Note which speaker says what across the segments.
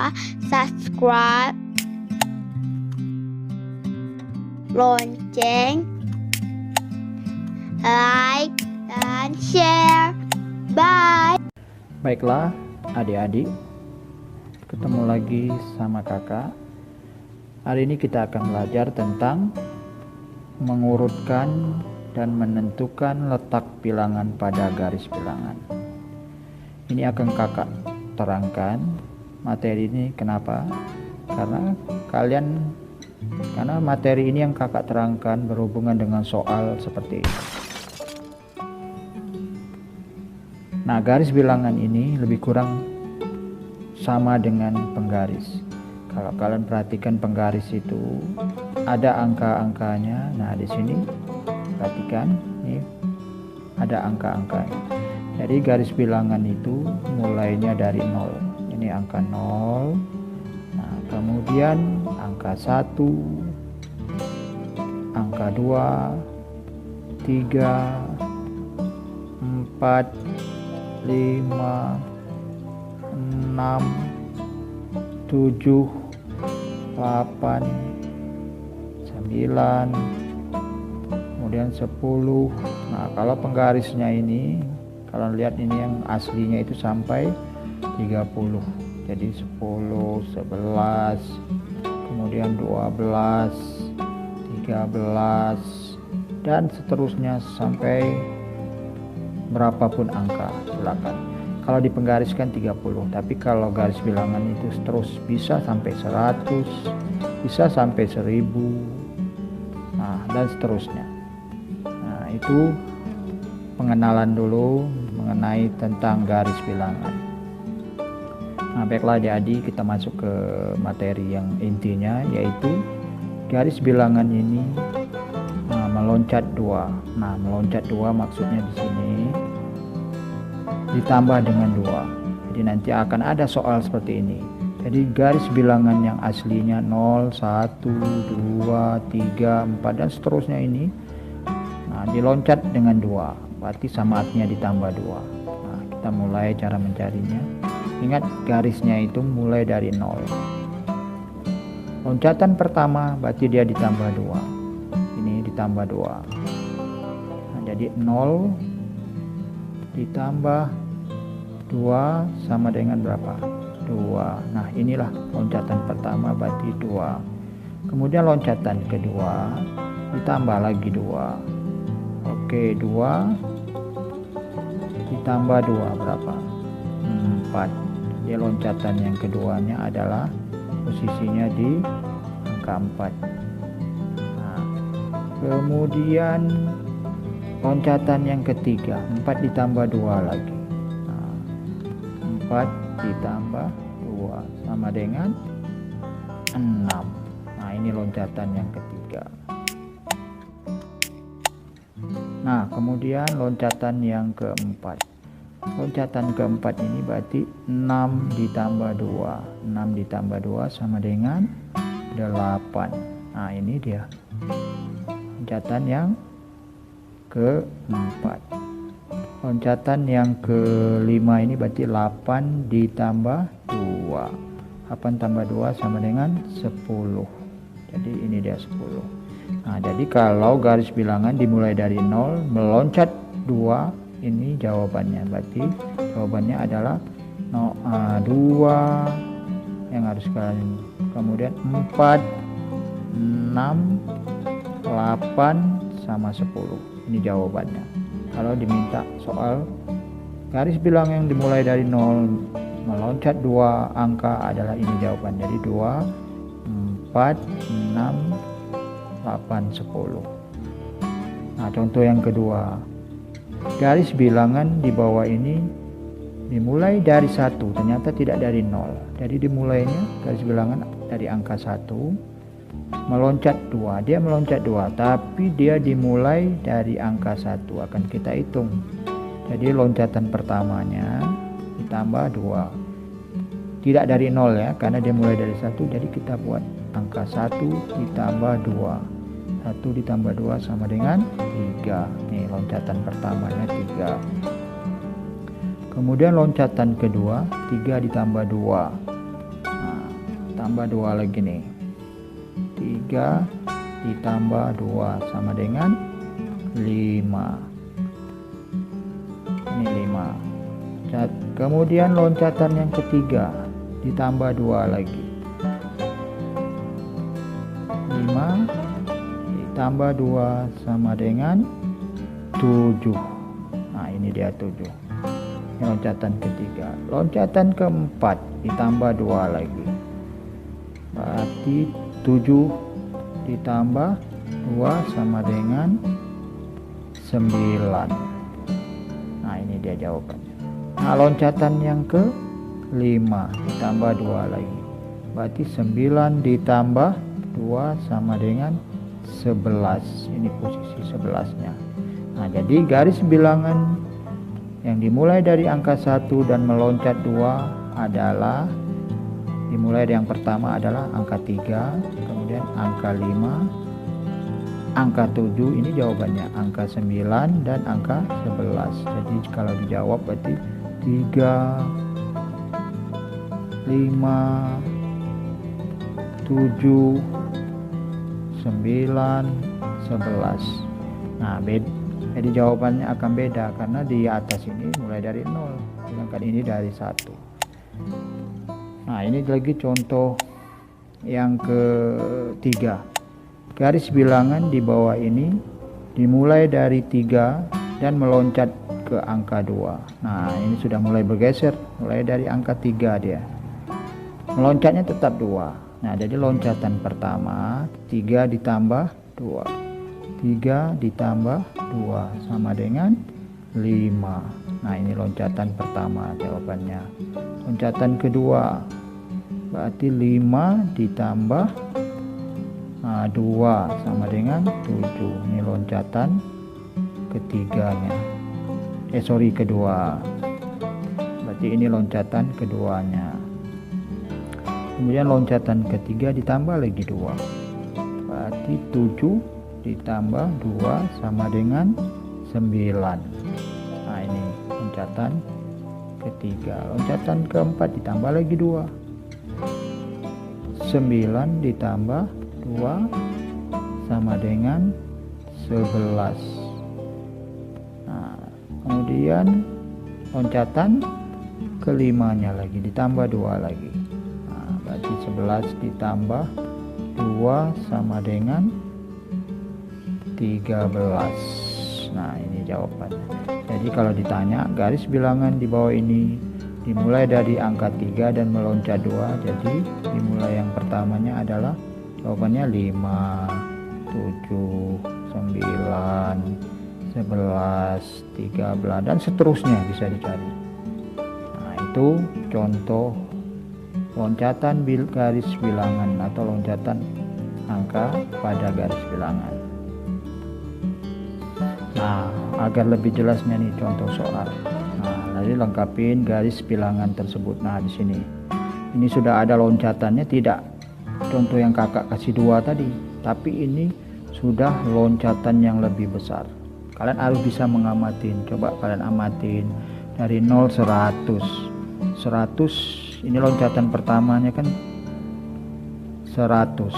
Speaker 1: lupa subscribe, lonceng, like, dan share. Bye.
Speaker 2: Baiklah adik-adik, ketemu lagi sama kakak. Hari ini kita akan belajar tentang mengurutkan dan menentukan letak bilangan pada garis bilangan. Ini akan kakak terangkan materi ini. Kenapa? Karena materi ini yang kakak terangkan berhubungan dengan soal seperti ini. Nah, garis bilangan ini lebih kurang sama dengan penggaris. Kalau kalian perhatikan penggaris itu ada angka-angkanya. Nah, di sini perhatikan, nih ada angka-angkanya. Jadi garis bilangan itu mulainya dari 0. Ini angka 0. Nah, kemudian angka 1, angka 2, 3, 4, 5, 6, 7, 8, 9, kemudian 10. Nah, kalau penggarisnya ini, kalau lihat ini yang aslinya itu sampai 30. Jadi 10, 11, kemudian 12, 13, dan seterusnya sampai berapapun angka, silakan. Kalau dipenggariskan 30, tapi kalau garis bilangan itu terus bisa sampai 100, bisa sampai 1000, nah, dan seterusnya. Nah, itu pengenalan dulu mengenai tentang garis bilangan. Nah, baiklah adik-adik, kita masuk ke materi yang intinya, yaitu garis bilangan ini meloncat 2. Nah, meloncat 2 maksudnya di sini ditambah dengan 2. Jadi nanti akan ada soal seperti ini. Jadi garis bilangan yang aslinya 0, 1, 2, 3, 4 dan seterusnya ini, nah, diloncat dengan 2. Berarti sama artinya ditambah 2. Nah, kita mulai cara mencarinya. Ingat, garisnya itu mulai dari 0. Loncatan pertama berarti dia ditambah 2. Ini ditambah 2. Nah, jadi 0 ditambah 2 sama dengan berapa? 2. Nah, inilah loncatan pertama berarti 2. Kemudian loncatan kedua ditambah lagi 2. Oke, 2 ditambah 2 berapa? 4. Jadi loncatan yang keduanya adalah posisinya di angka 4. Nah, kemudian loncatan yang ketiga 4 ditambah 2 lagi. Nah, 4 ditambah 2 sama dengan 6. Nah, ini loncatan yang ketiga. Nah, kemudian loncatan yang keempat. Loncatan keempat ini berarti 6 ditambah 2. 6 ditambah 2 sama dengan 8. Nah, ini dia loncatan yang keempat. Loncatan yang kelima ini berarti 8 ditambah 2. 8 tambah 2 sama dengan 10. Jadi ini dia 10. Nah, jadi kalau garis bilangan dimulai dari 0 meloncat 2, ini jawabannya. Berarti jawabannya adalah 2 yang harus kalian, kemudian 4, 6, 8 sama 10. Ini jawabannya. Kalau diminta soal garis bilangan yang dimulai dari 0 meloncat 2 angka adalah ini jawaban. Jadi 2, 4, 6, 8, 10. Nah, contoh yang kedua. Garis bilangan di bawah ini dimulai dari 1, ternyata tidak dari 0. Jadi dimulainya garis bilangan dari angka 1 meloncat 2. Dia meloncat 2, tapi dia dimulai dari angka 1. Akan kita hitung. Jadi loncatan pertamanya ditambah 2. Tidak dari 0 ya, karena dia mulai dari 1. Jadi kita buat angka 1 ditambah 2. 1 ditambah 2 sama dengan 3. Nih loncatan pertamanya 3. Kemudian loncatan kedua 3 ditambah 2. Nah, tambah 2 lagi nih. 3 ditambah 2 sama dengan 5. Ini 5. Kemudian loncatan yang ketiga ditambah 2 lagi. 5 ditambah 2 sama dengan 7. Nah, ini dia 7. Ini loncatan ketiga. Loncatan keempat ditambah 2 lagi. Berarti 7 ditambah 2 sama dengan 9. Nah, ini dia jawabannya. Nah, loncatan yang ke-5 ditambah 2 lagi. Berarti 9 ditambah 2 sama dengan 11. Ini posisi 11-nya. Nah, jadi garis bilangan yang dimulai dari angka 1 dan meloncat 2 adalah dimulai dari yang pertama adalah angka 3, kemudian angka 5, angka 7, ini jawabannya angka 9 dan angka 11. Jadi kalau dijawab berarti 3, 5, 7, 9, 11. Nah, jadi jawabannya akan beda karena di atas ini mulai dari 0, sedangkan ini dari 1. Nah, ini lagi contoh yang ketiga. Garis bilangan di bawah ini dimulai dari 3 dan meloncat ke angka 2. Nah, ini sudah mulai bergeser, mulai dari angka 3 dia. Meloncatnya tetap 2. Nah, jadi loncatan pertama 3 ditambah 2. 3 ditambah 2 sama dengan 5. Nah, ini loncatan pertama jawabannya. Loncatan kedua berarti 5 ditambah 2 sama dengan 7. Ini loncatan ketiganya. Kedua. Berarti ini loncatan keduanya. Kemudian loncatan ketiga ditambah lagi 2. Berarti 7 ditambah 2 sama dengan 9. Nah, ini loncatan ketiga. Loncatan keempat ditambah lagi 2. 9 ditambah 2 sama dengan 11. Nah, kemudian loncatan kelimanya lagi ditambah 2 lagi. Nah, berarti 11 ditambah 2 sama dengan 13. Nah, ini jawabannya. Jadi kalau ditanya garis bilangan di bawah ini dimulai dari angka 3 dan meloncat 2, jadi dimulai yang pertamanya adalah jawabannya 5, 7, 9, 11, 13 dan seterusnya bisa dicari. Nah, itu contoh loncatan garis bilangan atau loncatan angka pada garis bilangan. Nah, agar lebih jelasnya nih contoh soal. Nah, lalu lengkapin garis bilangan tersebut. Nah, di sini ini sudah ada loncatannya, tidak contoh yang kakak kasih 2 tadi, tapi ini sudah loncatan yang lebih besar. Kalian harus bisa mengamati. Coba kalian amatin dari 0 100. 100 ini loncatan pertamanya kan 100.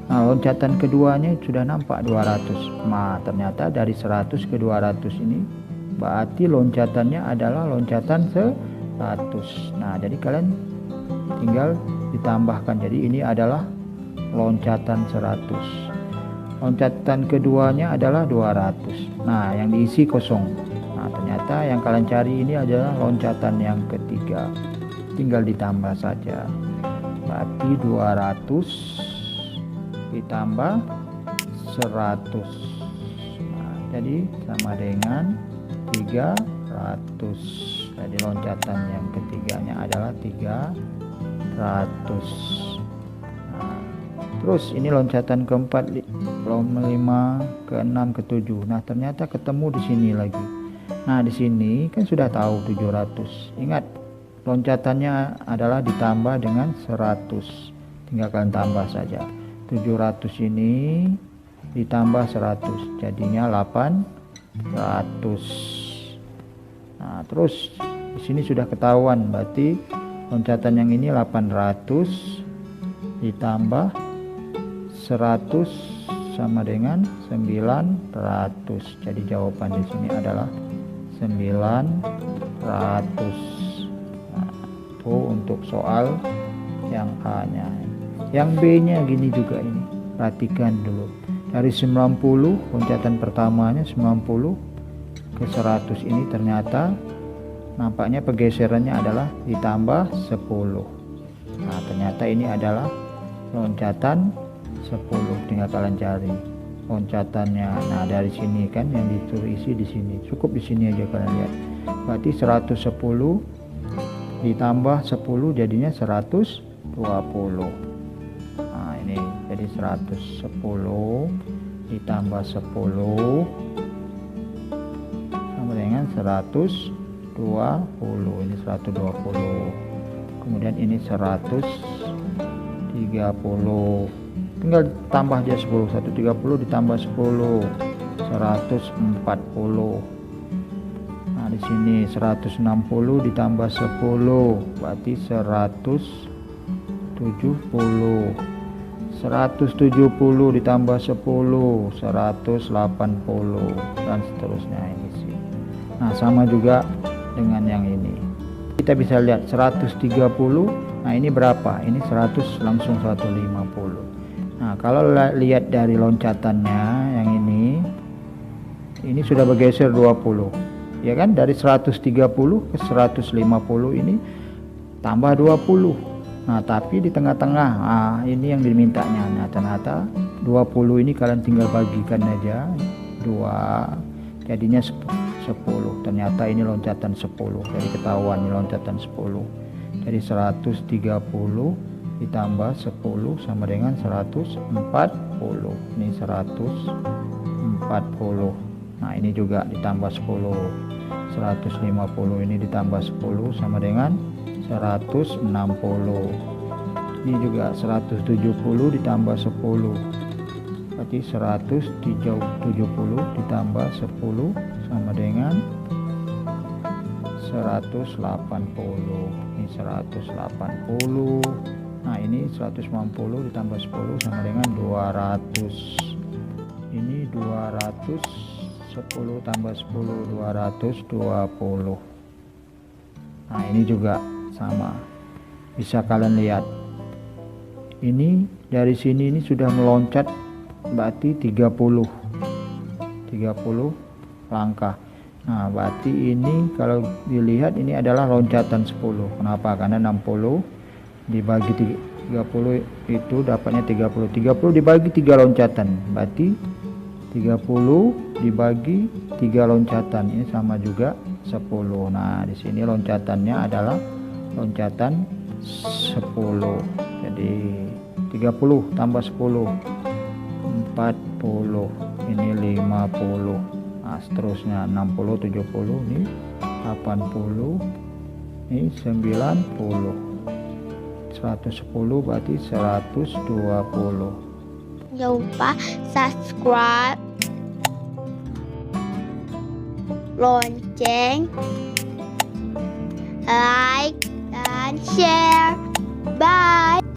Speaker 2: Nah, loncatan keduanya sudah nampak 200. Nah, ternyata dari 100 ke 200 ini berarti loncatannya adalah loncatan 100. Nah, jadi kalian tinggal ditambahkan. Jadi ini adalah loncatan 100. Loncatan keduanya adalah 200. Nah, yang diisi kosong. Nah, ternyata yang kalian cari ini adalah loncatan yang ketiga. Tinggal ditambah saja. Berarti 200 ditambah 100. Nah, jadi sama dengan 300. Jadi loncatan yang ketiganya adalah 300. Nah, terus ini loncatan keempat, 5, ke-6, ke-7. Nah, ternyata ketemu di sini lagi. Nah, di sini kan sudah tahu 700. Ingat, loncatannya adalah ditambah dengan 100. Tinggal kalian tambah saja. 700 ini ditambah 100 jadinya 800. Nah, terus di sini sudah ketahuan berarti loncatan yang ini 800 ditambah 100 sama dengan 900. Jadi jawaban di sini adalah 900. Nah, itu untuk soal yang A-nya. Yang B-nya gini juga ini. Perhatikan dulu. Dari 90, loncatan pertamanya 90 ke 100 ini ternyata nampaknya pergeserannya adalah ditambah 10. Nah, ternyata ini adalah loncatan 10. Tinggal kalian cari loncatannya. Nah, dari sini kan yang ditulis isi di sini. Cukup di sini aja kalian lihat. Berarti 110 ditambah 10 jadinya 120. Nah, ini jadi 110 ditambah 10 sama dengan 120. Ini 120. Kemudian ini 130. Tinggal tambah aja 10. 130 ditambah 10 140. Nah, di sini 160 ditambah 10 berarti 170. 170 ditambah 10 180 dan seterusnya ini sih. Nah, sama juga dengan yang ini. Kita bisa lihat 130. Nah, ini berapa? Ini 100 langsung 150. Nah, kalau lihat dari loncatannya yang ini sudah bergeser 20. Ya kan, dari 130 ke 150 ini tambah 20. Nah, tapi di tengah-tengah, ini yang dimintanya. Nah, ternyata 20 ini kalian tinggal bagikan aja 2, jadinya 10. Ternyata ini loncatan 10. Jadi ketahuan ini loncatan 10. Jadi 130 ditambah 10 sama dengan 140. Ini 140. Nah, ini juga ditambah 10. 150 ini ditambah 10 sama dengan 160. Ini juga 170 ditambah 10. Berarti 170 ditambah 10 sama dengan 180. Ini 180. Nah, ini 190 ditambah 10 sama dengan 200. Ini 200. 10 tambah 10 220. Nah, ini juga sama. Bisa kalian lihat. Ini dari sini ini sudah meloncat berarti 30 langkah. Nah, berarti ini kalau dilihat ini adalah loncatan 10. Kenapa? Karena 60 dibagi 30 itu dapatnya 30. 30 dibagi 3 loncatan. Berarti 30 dibagi 3 loncatan ini sama juga 10. Nah, di sini loncatannya adalah loncatan 10. Jadi 30 tambah 10 40. Ini 50. Nah, seterusnya 60 70 ini 80 ini 90. 110 berarti 120.
Speaker 1: Jangan lupa subscribe, lonceng, like, dan share. Bye.